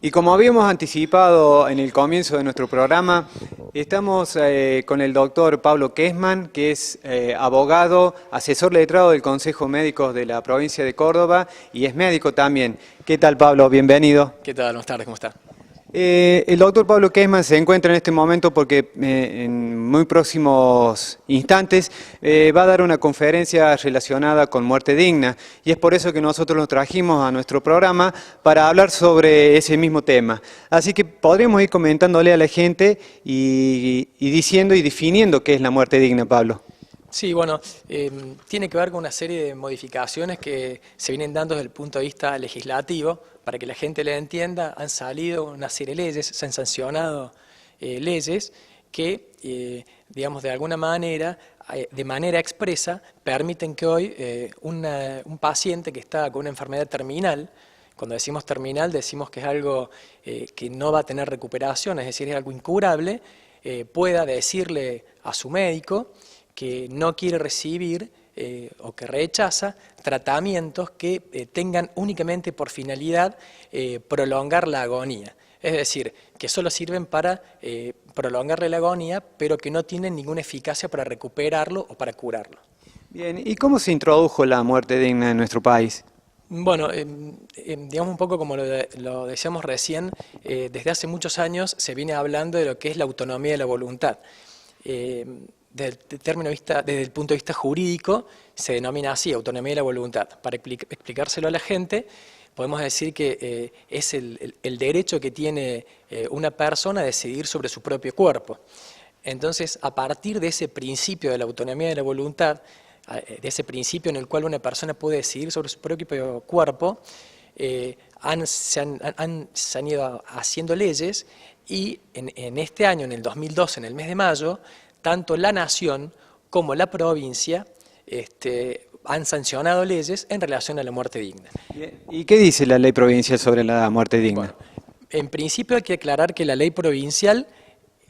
Y como habíamos anticipado en el comienzo de nuestro programa, estamos con el doctor Pablo Kessmann, que es abogado, asesor letrado del Consejo Médico de la provincia de Córdoba y es médico también. ¿Qué tal, Pablo? Bienvenido. ¿Qué tal? Buenas tardes, ¿cómo está? El doctor Pablo Kessmann se encuentra en este momento porque en muy próximos instantes va a dar una conferencia relacionada con muerte digna y es por eso que nosotros lo trajimos a nuestro programa para hablar sobre ese mismo tema. Así que podríamos ir comentándole a la gente y diciendo y definiendo qué es la muerte digna, Pablo. Sí, bueno, tiene que ver con una serie de modificaciones que se vienen dando desde el punto de vista legislativo. Para que la gente le entienda, han salido una serie de leyes, se han sancionado leyes que, digamos, de alguna manera, de manera expresa, permiten que hoy un paciente que está con una enfermedad terminal, cuando decimos terminal decimos que es algo que no va a tener recuperación, es decir, es algo incurable, pueda decirle a su médico que no quiere recibir o que rechaza tratamientos que tengan únicamente por finalidad prolongar la agonía. Es decir, que solo sirven para prolongarle la agonía, pero que no tienen ninguna eficacia para recuperarlo o para curarlo. Bien, ¿y cómo se introdujo la muerte digna en nuestro país? Bueno, digamos un poco como lo decíamos recién, desde hace muchos años se viene hablando de lo que es la autonomía de la voluntad. Desde el punto de vista jurídico se denomina así, autonomía de la voluntad. Para explicárselo a la gente, podemos decir que es el derecho que tiene una persona a decidir sobre su propio cuerpo. Entonces, a partir de ese principio de la autonomía de la voluntad, de ese principio en el cual una persona puede decidir sobre su propio cuerpo, se han ido haciendo leyes y en este año, en el 2012, en el mes de mayo, tanto la nación como la provincia han sancionado leyes en relación a la muerte digna. ¿Y qué dice la ley provincial sobre la muerte digna? Bueno, en principio hay que aclarar que la ley provincial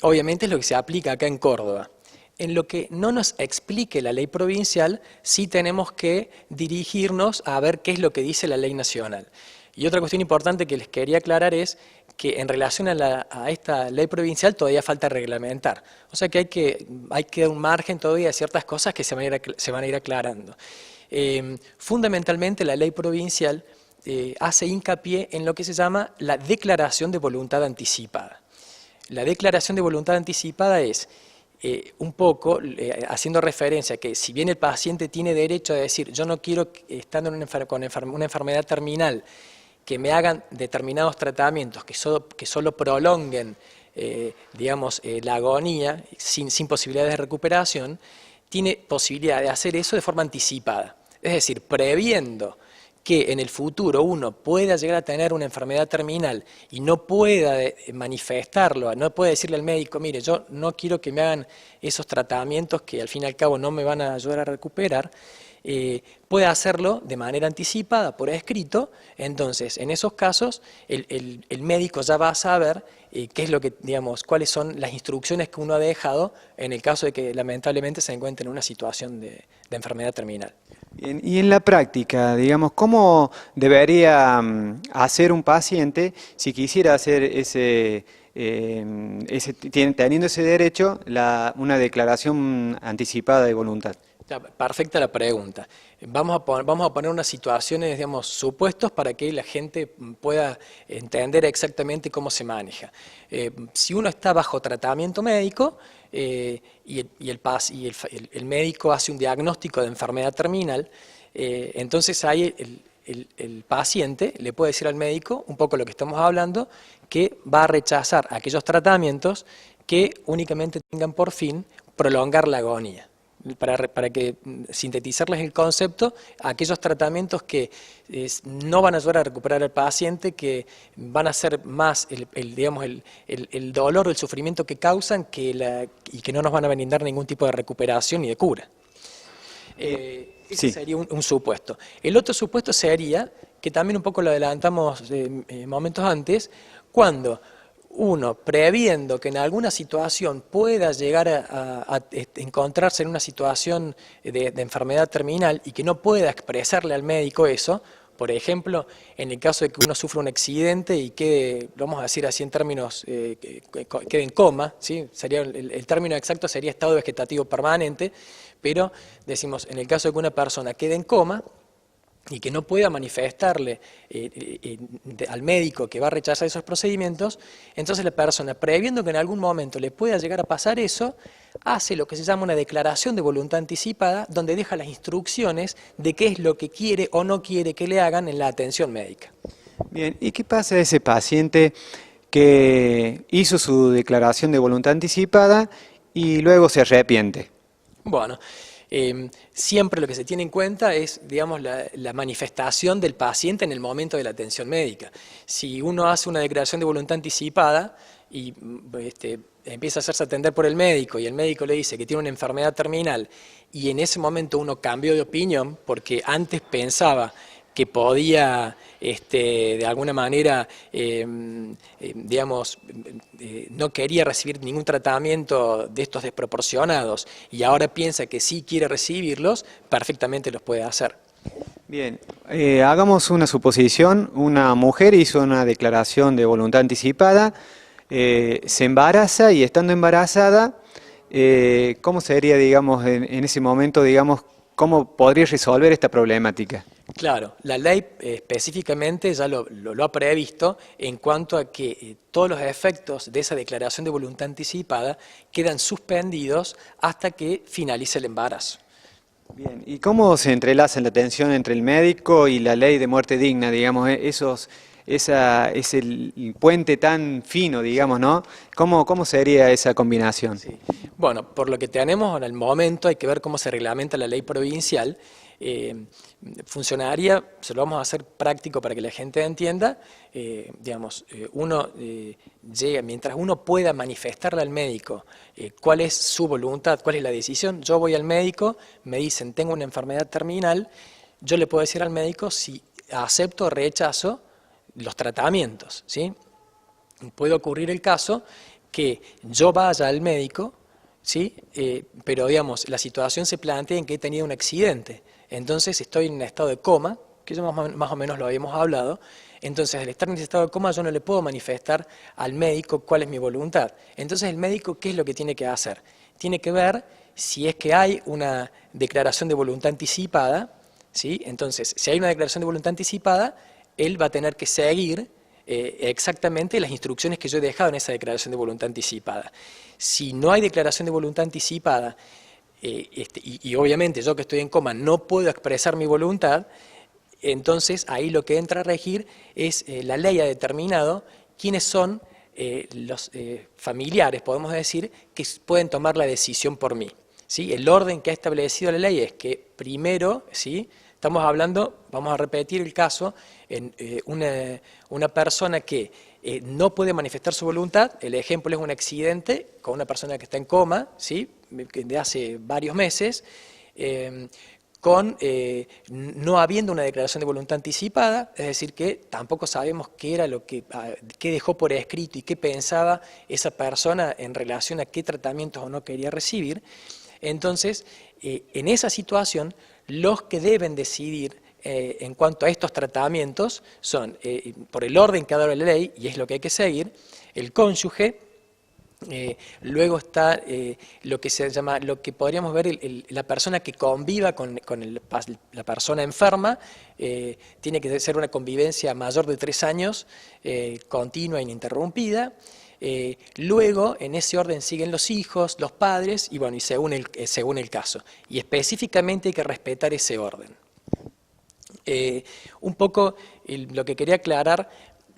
obviamente es lo que se aplica acá en Córdoba. En lo que no nos explique la ley provincial, sí tenemos que dirigirnos a ver qué es lo que dice la ley nacional. Y otra cuestión importante que les quería aclarar es que en relación a esta ley provincial todavía falta reglamentar. O sea que hay que dar un margen todavía de ciertas cosas que se van a ir aclarando. Fundamentalmente la ley provincial hace hincapié en lo que se llama la declaración de voluntad anticipada. La declaración de voluntad anticipada es un poco haciendo referencia a que si bien el paciente tiene derecho a decir yo no quiero, estando con una enfermedad terminal, que me hagan determinados tratamientos que solo prolonguen digamos, la agonía sin posibilidades de recuperación, tiene posibilidad de hacer eso de forma anticipada. Es decir, previendo que en el futuro uno pueda llegar a tener una enfermedad terminal y no pueda manifestarlo, no puede decirle al médico, mire, yo no quiero que me hagan esos tratamientos que al fin y al cabo no me van a ayudar a recuperar, puede hacerlo de manera anticipada, por escrito. Entonces, en esos casos, el médico ya va a saber qué es lo que, digamos, cuáles son las instrucciones que uno ha dejado en el caso de que lamentablemente se encuentre en una situación de enfermedad terminal. Bien, y en la práctica, digamos, ¿cómo debería hacer un paciente si quisiera hacer teniendo ese derecho, una declaración anticipada de voluntad? Perfecta la pregunta. Vamos a poner unas situaciones, digamos, supuestos para que la gente pueda entender exactamente cómo se maneja. Si uno está bajo tratamiento médico y el médico hace un diagnóstico de enfermedad terminal, entonces ahí el paciente le puede decir al médico, un poco lo que estamos hablando, que va a rechazar aquellos tratamientos que únicamente tengan por fin prolongar la agonía. Para que sintetizarles el concepto, aquellos tratamientos que no van a ayudar a recuperar al paciente, que van a ser más digamos, el dolor o el sufrimiento que causan y que no nos van a brindar ningún tipo de recuperación ni de cura. Ese sería un supuesto. El otro supuesto sería, que también un poco lo adelantamos momentos antes, cuando uno, previendo que en alguna situación pueda llegar a encontrarse en una situación de enfermedad terminal y que no pueda expresarle al médico eso, Por ejemplo, en el caso de que uno sufra un accidente y quede, vamos a decir así en términos, quede en coma, ¿sí? Sería el término exacto sería estado vegetativo permanente, pero decimos, en el caso de que una persona quede en coma y que no pueda manifestarle al médico que va a rechazar esos procedimientos, entonces la persona, previendo que en algún momento le pueda llegar a pasar eso, hace lo que se llama una declaración de voluntad anticipada, donde deja las instrucciones de qué es lo que quiere o no quiere que le hagan en la atención médica. Bien, ¿y qué pasa a ese paciente que hizo su declaración de voluntad anticipada y luego se arrepiente? Bueno, siempre lo que se tiene en cuenta es, digamos, la manifestación del paciente en el momento de la atención médica. Si uno hace una declaración de voluntad anticipada y empieza a hacerse atender por el médico y el médico le dice que tiene una enfermedad terminal y en ese momento uno cambió de opinión porque antes pensaba que podía, de alguna manera, digamos, no quería recibir ningún tratamiento de estos desproporcionados y ahora piensa que sí quiere recibirlos, perfectamente los puede hacer. Bien, hagamos una suposición. Una mujer hizo una declaración de voluntad anticipada, se embaraza y estando embarazada, ¿cómo sería, digamos, en ese momento, digamos, cómo podría resolver esta problemática? Claro, la ley específicamente ya lo ha previsto en cuanto a que todos los efectos de esa declaración de voluntad anticipada quedan suspendidos hasta que finalice el embarazo. Bien, ¿y cómo se entrelaza la atención entre el médico y la ley de muerte digna, digamos, es el puente tan fino, digamos, ¿no? ¿Cómo sería esa combinación? Sí. Bueno, por lo que tenemos en el momento hay que ver cómo se reglamenta la ley provincial. Funcionaría, se lo vamos a hacer práctico para que la gente entienda, digamos, uno llega, mientras uno pueda manifestarle al médico cuál es su voluntad, cuál es la decisión, yo voy al médico, me dicen tengo una enfermedad terminal, yo le puedo decir al médico si acepto o rechazo los tratamientos, ¿sí? Puede ocurrir el caso que yo vaya al médico, ¿sí? Pero digamos, la situación se plantea en que he tenido un accidente. Entonces estoy en un estado de coma, que ya más o menos lo habíamos hablado, entonces al estar en ese estado de coma yo no le puedo manifestar al médico cuál es mi voluntad. Entonces el médico, ¿qué es lo que tiene que hacer? Tiene que ver si es que hay una declaración de voluntad anticipada, ¿sí? Entonces, si hay una declaración de voluntad anticipada, él va a tener que seguir exactamente las instrucciones que yo he dejado en esa declaración de voluntad anticipada. Si no hay declaración de voluntad anticipada, y obviamente yo que estoy en coma no puedo expresar mi voluntad, entonces ahí lo que entra a regir es la ley ha determinado quiénes son los familiares, podemos decir, que pueden tomar la decisión por mí, ¿sí? El orden que ha establecido la ley es que primero, ¿sí? Estamos hablando, vamos a repetir el caso, en una persona que no puede manifestar su voluntad, el ejemplo es un accidente con una persona que está en coma, ¿sí? De hace varios meses, no habiendo una declaración de voluntad anticipada, es decir, que tampoco sabemos qué era qué dejó por escrito y qué pensaba esa persona en relación a qué tratamientos o no quería recibir. Entonces, en esa situación, los que deben decidir en cuanto a estos tratamientos son, por el orden que ha dado la ley, y es lo que hay que seguir, el cónyuge. Luego está lo que se llama, lo que podríamos ver, la persona que conviva con la persona enferma, tiene que ser una convivencia mayor de 3 años, continua e ininterrumpida. Luego, en ese orden siguen los hijos, los padres, y bueno, y según el caso. Y específicamente hay que respetar ese orden. Un poco lo que quería aclarar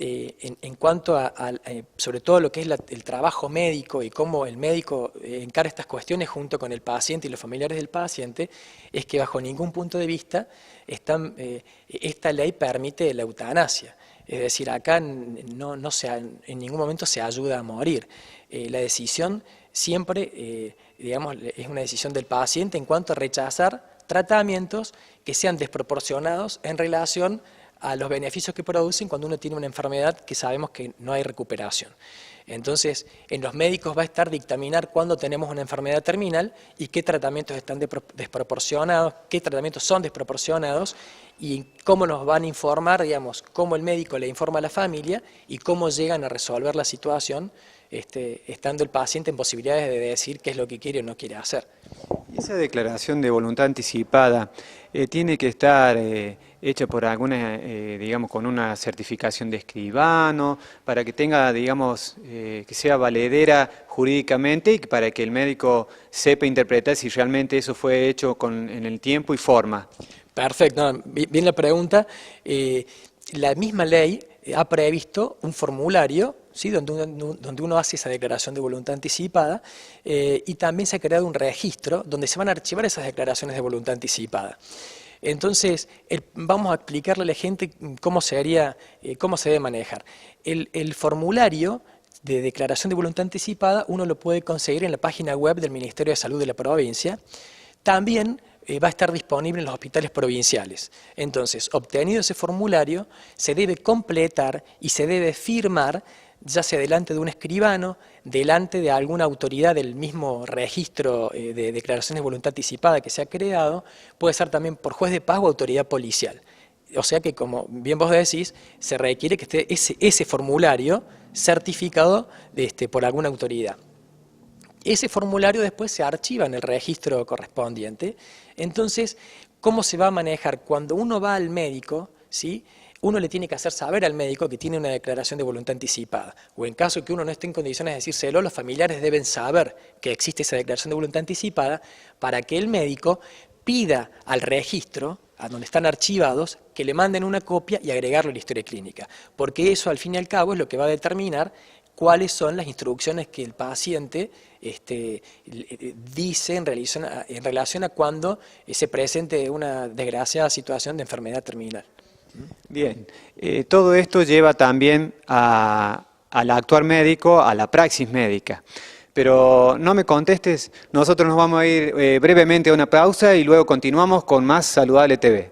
en cuanto a sobre todo lo que es el trabajo médico y cómo el médico encara estas cuestiones junto con el paciente y los familiares del paciente, es que bajo ningún punto de vista esta ley permite la eutanasia. Es decir, acá en ningún momento se ayuda a morir. La decisión siempre, digamos, es una decisión del paciente en cuanto a rechazar tratamientos que sean desproporcionados en relación a los beneficios que producen cuando uno tiene una enfermedad que sabemos que no hay recuperación. Entonces, en los médicos va a estar dictaminar cuándo tenemos una enfermedad terminal y qué tratamientos están desproporcionados, qué tratamientos son desproporcionados y cómo nos van a informar, digamos, cómo el médico le informa a la familia y cómo llegan a resolver la situación, estando el paciente en posibilidades de decir qué es lo que quiere o no quiere hacer. Esa declaración de voluntad anticipada tiene que estar hecha por alguna, digamos, con una certificación de escribano, para que tenga, digamos, que sea valedera jurídicamente y para que el médico sepa interpretar si realmente eso fue hecho en el tiempo y forma. Perfecto, no, bien la pregunta. La misma ley ha previsto un formulario, ¿sí?, donde uno hace esa declaración de voluntad anticipada y también se ha creado un registro donde se van a archivar esas declaraciones de voluntad anticipada. Entonces, vamos a explicarle a la gente cómo se debe manejar. El formulario de declaración de voluntad anticipada uno lo puede conseguir en la página web del Ministerio de Salud de la provincia. También va a estar disponible en los hospitales provinciales. Entonces, obtenido ese formulario, se debe completar y se debe firmar, ya sea delante de un escribano, delante de alguna autoridad del mismo registro de declaraciones de voluntad anticipada que se ha creado, puede ser también por juez de paz o autoridad policial. O sea que, como bien vos decís, se requiere que esté ese formulario certificado por alguna autoridad. Ese formulario después se archiva en el registro correspondiente. Entonces, ¿cómo se va a manejar? Cuando uno va al médico, ¿sí?, uno le tiene que hacer saber al médico que tiene una declaración de voluntad anticipada. O en caso que uno no esté en condiciones de decírselo, los familiares deben saber que existe esa declaración de voluntad anticipada para que el médico pida al registro, a donde están archivados, que le manden una copia y agregarlo a la historia clínica. Porque eso, al fin y al cabo, es lo que va a determinar cuáles son las instrucciones que el paciente dice en relación a cuando se presente una desgraciada situación de enfermedad terminal. Bien, todo esto lleva también al actuar médico, a la praxis médica. Pero no me contestes, nosotros nos vamos a ir brevemente a una pausa y luego continuamos con más Saludable TV.